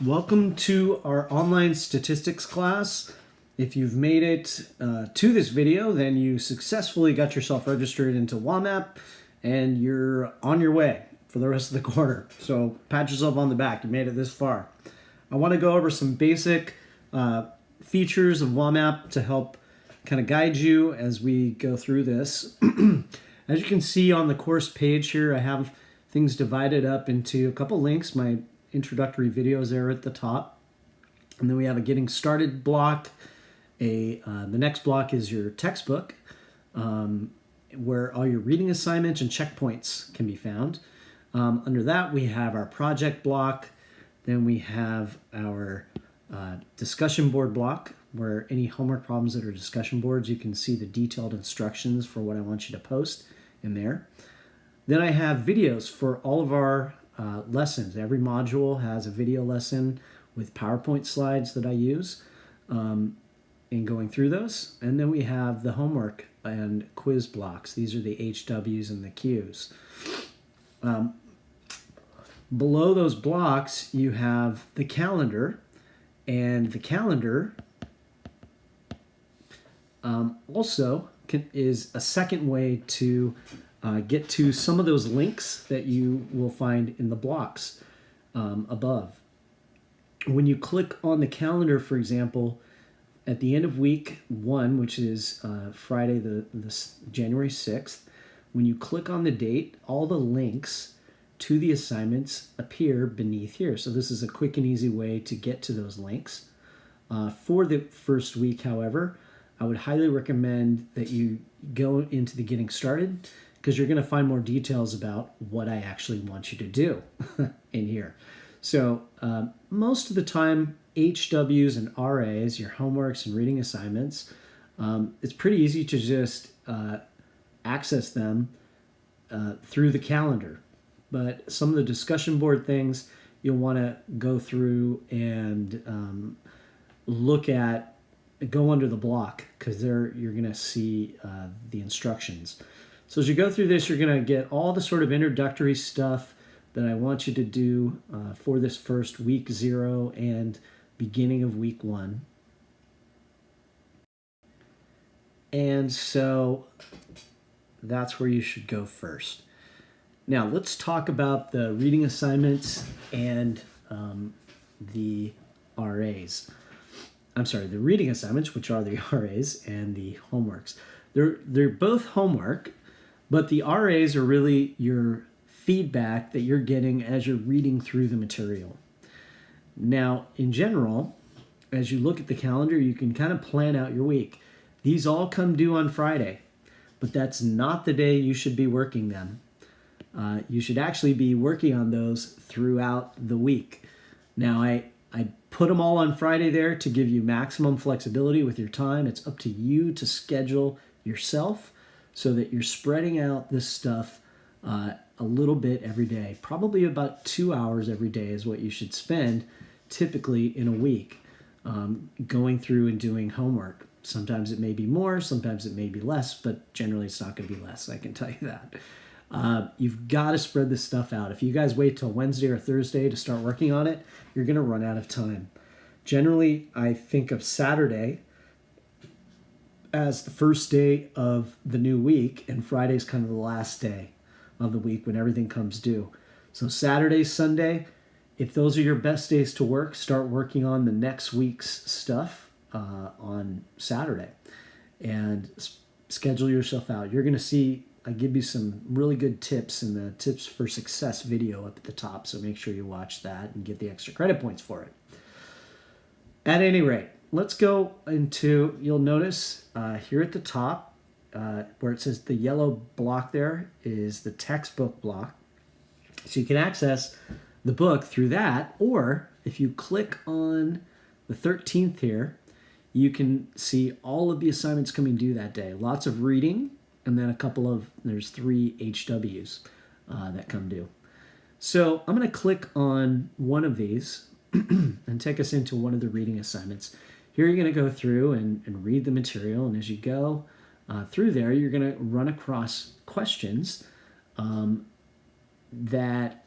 Welcome to our online statistics class. If you've made it to this video, then you successfully got yourself registered into Wamap and you're on your way for the rest of the quarter. So pat yourself on the back, you made it this far. I want to go over some basic features of Wamap to help kind of guide you as we go through this. As you can see on the course page here, I have things divided up into a couple links. My introductory videos there at the top, and then we have a getting started block. The next block is your textbook, where all your reading assignments and checkpoints can be found. Under that we have our project block. Then we have our discussion board block, where any homework problems that are discussion boards, you can see the detailed instructions for what I want you to post in there. Then I have videos for all of our lessons. Every module has a video lesson with PowerPoint slides that I use in going through those. And then we have the homework and quiz blocks. These are the HWs and the Qs. Below those blocks, you have the calendar, and the calendar also is a second way to get to some of those links that you will find in the blocks above. When you click on the calendar, for example, at the end of week 1, which is Friday, the January 6th, when you click on the date, all the links to the assignments appear beneath here. So this is a quick and easy way to get to those links. For the first week, however, I would highly recommend that you go into the getting started, because you're going to find more details about what I actually want you to do in here. So most of the time, HWs and RAs, your homeworks and reading assignments, it's pretty easy to just access them through the calendar. But some of the discussion board things, you'll want to go through and go under the block, because there you're going to see the instructions. So as you go through this, you're going to get all the sort of introductory stuff that I want you to do for this first week 0 and beginning of week 1. And so that's where you should go first. Now let's talk about the reading assignments and the RAs. I'm sorry, the reading assignments, which are the RAs, and the homeworks. They're both homework, but the RAs are really your feedback that you're getting as you're reading through the material. Now, in general, as you look at the calendar, you can kind of plan out your week. These all come due on Friday, but that's not the day you should be working them. You should actually be working on those throughout the week. Now, I put them all on Friday there to give you maximum flexibility with your time. It's up to you to schedule yourself so that you're spreading out this stuff a little bit every day. Probably about 2 hours every day is what you should spend typically in a week going through and doing homework. Sometimes it may be more, sometimes it may be less, but generally it's not going to be less, I can tell you that. You've got to spread this stuff out. If you guys wait till Wednesday or Thursday to start working on it, you're going to run out of time. Generally, I think of Saturday as the first day of the new week, and Friday's kind of the last day of the week when everything comes due. So Saturday, Sunday, if those are your best days to work, start working on the next week's stuff on Saturday and schedule yourself out. You're going to see I give you some really good tips in the Tips for Success video up at the top, so make sure you watch that and get the extra credit points for it. At any rate, let's go into, you'll notice here at the top where it says the yellow block there is the textbook block. So you can access the book through that, or if you click on the 13th here, you can see all of the assignments coming due that day. Lots of reading, and then there's 3 HWs that come due. So I'm going to click on one of these and take us into one of the reading assignments. Here you're going to go through and read the material, and as you go through there, you're going to run across questions that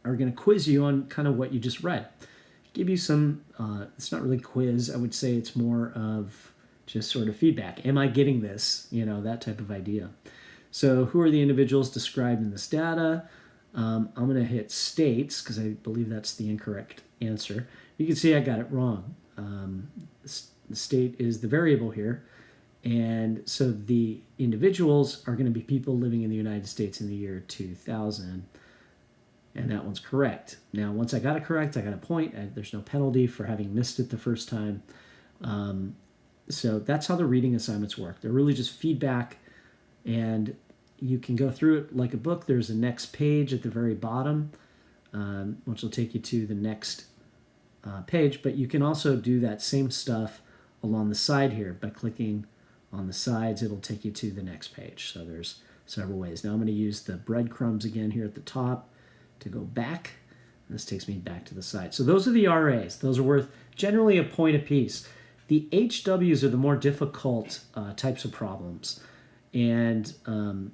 are going to quiz you on kind of what you just read. give you some, it's not really quiz. I would say it's more of just sort of feedback. Am I getting this? You know, that type of idea. So who are the individuals described in this data? I'm going to hit states because I believe that's the incorrect answer. You can see I got it wrong. The state is the variable here. And so the individuals are going to be people living in the United States in the year 2000. And that one's correct. Now, once I got it correct, I got a point. There's no penalty for having missed it the first time. So that's how the reading assignments work. They're really just feedback, and you can go through it like a book. There's a next page at the very bottom, which will take you to the next page. But you can also do that same stuff along the side here. By clicking on the sides, it'll take you to the next page. So there's several ways. Now I'm going to use the breadcrumbs again here at the top to go back. This takes me back to the side. So those are the RAs. Those are worth generally a point apiece. The HWs are the more difficult types of problems. And so I'm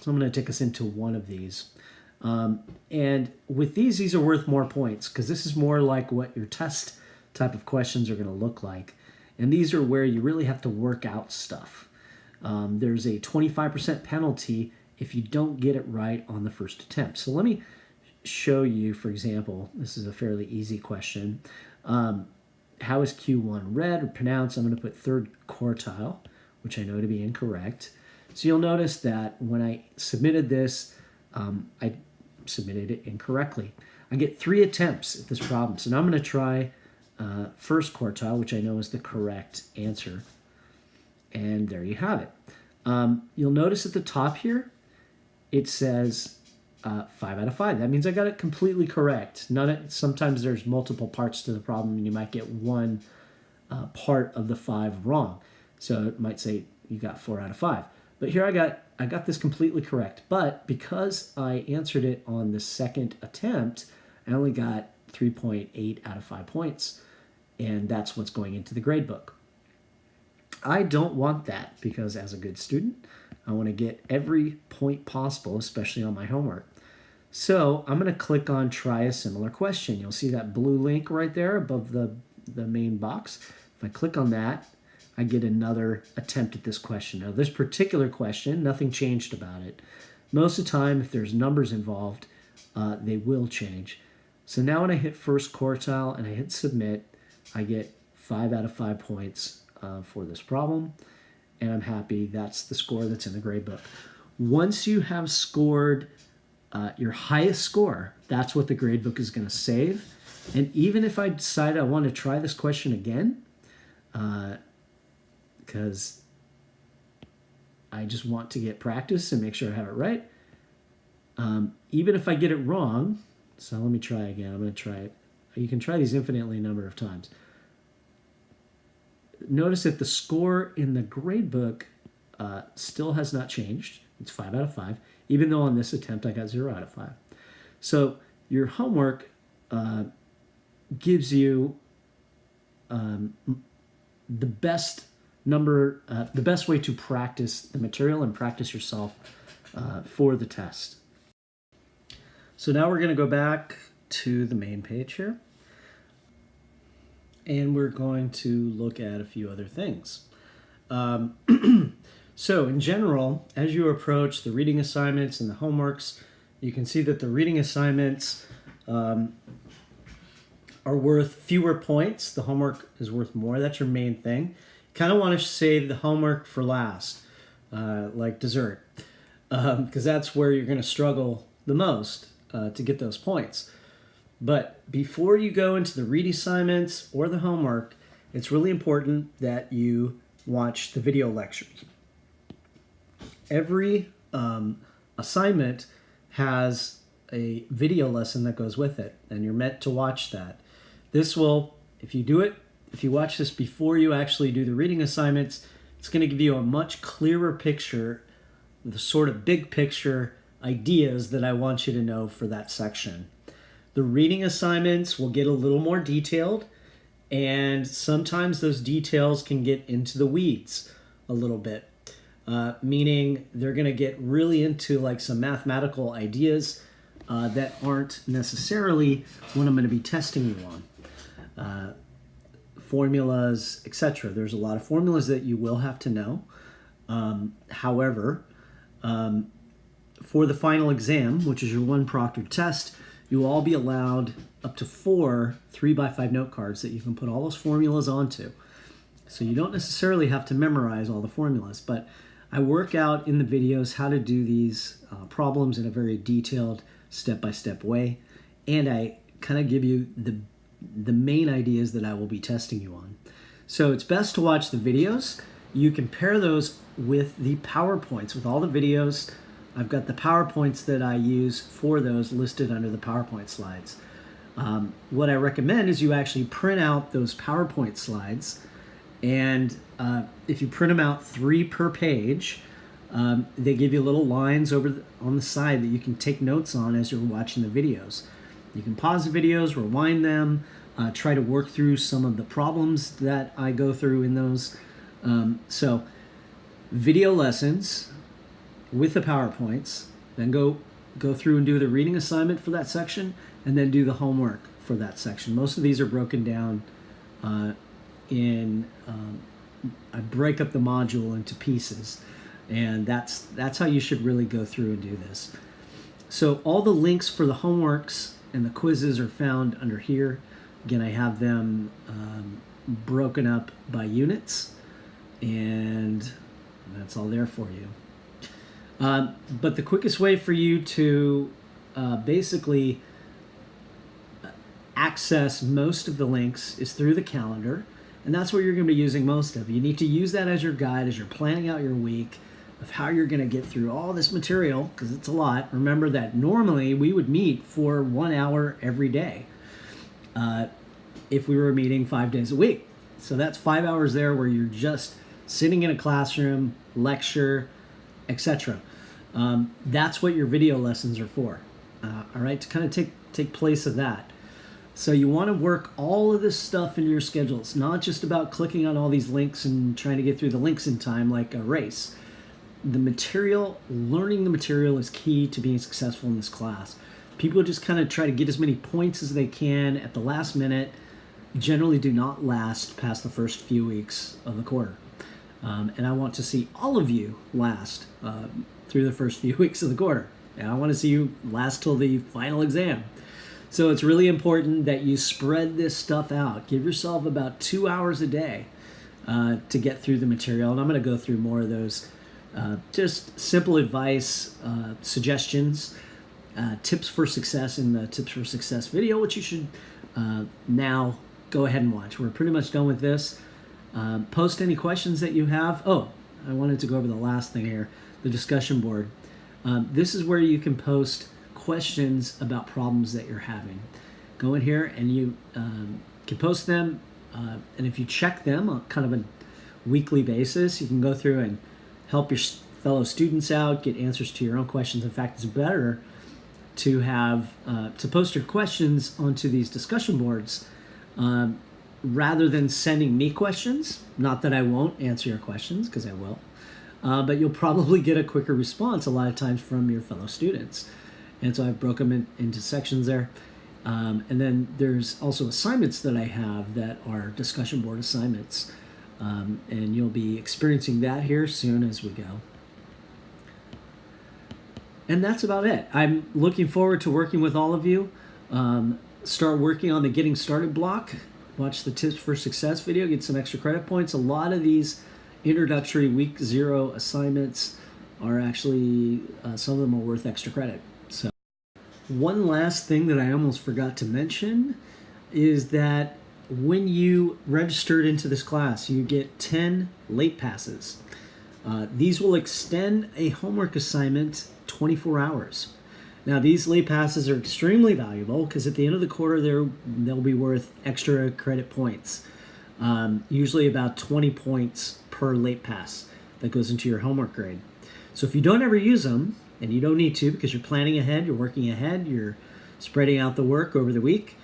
going to take us into one of these. And with these are worth more points because this is more like what your test type of questions are going to look like. And these are where you really have to work out stuff. There's a 25% penalty if you don't get it right on the first attempt. So let me show you, for example, this is a fairly easy question. How is Q1 read or pronounced? I'm going to put third quartile, which I know to be incorrect. So you'll notice that when I submitted this, I submitted it incorrectly. I get 3 attempts at this problem. So now I'm going to try first quartile, which I know is the correct answer. And there you have it. You'll notice at the top here, it says 5 out of 5. That means I got it completely correct. Sometimes there's multiple parts to the problem, and you might get one part of the 5 wrong. So it might say you got 4 out of 5. But here I got this completely correct. But because I answered it on the second attempt, I only got 3.8 out of 5 points. And that's what's going into the grade book. I don't want that because as a good student, I want to get every point possible, especially on my homework. So I'm going to click on try a similar question. You'll see that blue link right there above the main box. If I click on that, I get another attempt at this question. Now this particular question, nothing changed about it. Most of the time, if there's numbers involved, they will change. So now when I hit first quartile and I hit submit, I get 5 out of 5 points for this problem. And I'm happy that's the score that's in the grade book. Once you have scored your highest score, that's what the grade book is going to save. And even if I decide I want to try this question again, because I just want to get practice and make sure I have it right, even if I get it wrong, so let me try again. I'm going to try it. You can try these infinitely number of times. Notice that the score in the grade book still has not changed. It's 5 out of 5, even though on this attempt I got 0 out of 5. So your homework gives you the best way to practice the material and practice yourself for the test. So now we're going to go back to the main page here. And we're going to look at a few other things. So in general, as you approach the reading assignments and the homeworks, you can see that the reading assignments are worth fewer points. The homework is worth more. That's your main thing. Kind of want to save the homework for last, like dessert, because that's where you're going to struggle the most to get those points. But before you go into the read assignments or the homework, it's really important that you watch the video lectures. Every assignment has a video lesson that goes with it, and you're meant to watch that. This will, if you watch this before you actually do the reading assignments, it's going to give you a much clearer picture, the sort of big picture ideas that I want you to know for that section. The reading assignments will get a little more detailed, and sometimes those details can get into the weeds a little bit, meaning they're going to get really into like some mathematical ideas that aren't necessarily what I'm going to be testing you on. Formulas, etc. There's a lot of formulas that you will have to know. However, for the final exam, which is your one proctored test, you will all be allowed up to 4 3x5 note cards that you can put all those formulas onto. So you don't necessarily have to memorize all the formulas, but I work out in the videos how to do these problems in a very detailed step-by-step way, and I kind of give you the main ideas that I will be testing you on. So it's best to watch the videos. You can pair those with the PowerPoints, with all the videos. I've got the PowerPoints that I use for those listed under the PowerPoint slides. What I recommend is you actually print out those PowerPoint slides, and if you print them out 3 per page, they give you little lines on the side that you can take notes on as you're watching the videos. You can pause the videos, rewind them, try to work through some of the problems that I go through in those. So video lessons with the PowerPoints, then go through and do the reading assignment for that section, and then do the homework for that section. Most of these are broken down I break up the module into pieces, and that's how you should really go through and do this. So all the links for the homeworks and the quizzes are found under here. Again, I have them broken up by units, and that's all there for you. But the quickest way for you to basically access most of the links is through the calendar, and that's what you're going to be using most of. You need to use that as your guide as you're planning out your week of how you're going to get through all this material, because it's a lot. Remember that normally we would meet for 1 hour every day if we were meeting 5 days a week. So that's 5 hours there where you're just sitting in a classroom, lecture, etc. That's what your video lessons are for. All right, to kind of take place of that. So you want to work all of this stuff into your schedule. It's not just about clicking on all these links and trying to get through the links in time like a race. The material, learning the material is key to being successful in this class. People just kind of try to get as many points as they can at the last minute, generally do not last past the first few weeks of the quarter. And I want to see all of you last through the first few weeks of the quarter. And I want to see you last till the final exam. So it's really important that you spread this stuff out. Give yourself about 2 hours a day to get through the material. And I'm going to go through more of those just simple advice, suggestions, tips for success in the Tips for Success video, which you should now go ahead and watch. We're pretty much done with this. Post any questions that you have. Oh, I wanted to go over the last thing here, the discussion board. This is where you can post questions about problems that you're having. Go in here and you can post them, and if you check them on kind of a weekly basis, you can go through and help your fellow students out, get answers to your own questions. In fact, it's better to have to post your questions onto these discussion boards rather than sending me questions. Not that I won't answer your questions, because I will, but you'll probably get a quicker response a lot of times from your fellow students. And so I've broken them into sections there. And then there's also assignments that I have that are discussion board assignments. And you'll be experiencing that here soon as we go. And that's about it. I'm looking forward to working with all of you. Start working on the Getting Started block. Watch the Tips for Success video, get some extra credit points. A lot of these introductory week 0 assignments are actually, some of them are worth extra credit. So one last thing that I almost forgot to mention is that when you registered into this class, you get 10 late passes. These will extend a homework assignment 24 hours. Now, these late passes are extremely valuable because at the end of the quarter, they'll be worth extra credit points. Usually about 20 points per late pass that goes into your homework grade. So if you don't ever use them, and you don't need to because you're planning ahead, you're working ahead, you're spreading out the work over the week,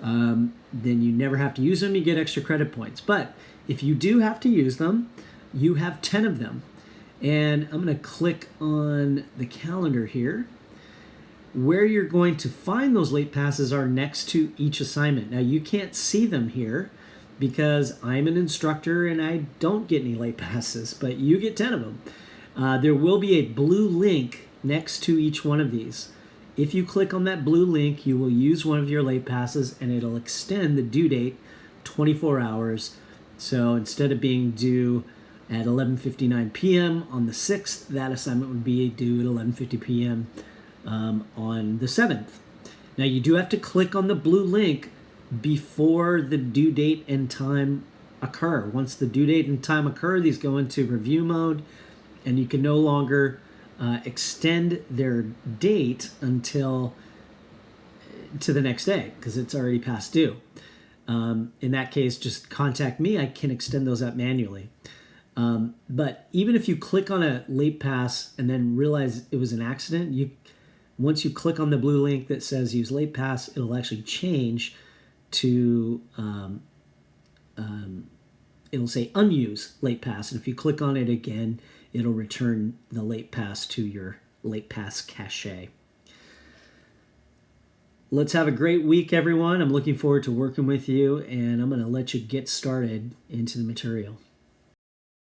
then you never have to use them, you get extra credit points. But if you do have to use them, you have 10 of them. And I'm going to click on the calendar here. where you're going to find those late passes are next to each assignment. Now you can't see them here because I'm an instructor and I don't get any late passes, but you get 10 of them. There will be a blue link next to each one of these. If you click on that blue link, you will use one of your late passes and it'll extend the due date 24 hours. So instead of being due at 11:59 p.m. on the 6th, that assignment would be due at 11:50 p.m. On the 7th. Now you do have to click on the blue link before the due date and time occur. Once the due date and time occur, these go into review mode, and you can no longer extend their date until to the next day because it's already past due. In that case, just contact me. I can extend those out manually. But even if you click on a late pass and then realize it was an accident, once you click on the blue link that says use late pass, it'll actually change to it'll say unused late pass, and if you click on it again, it'll return the late pass to your late pass cache. Let's have a great week, everyone. I'm looking forward to working with you, and I'm going to let you get started into the material.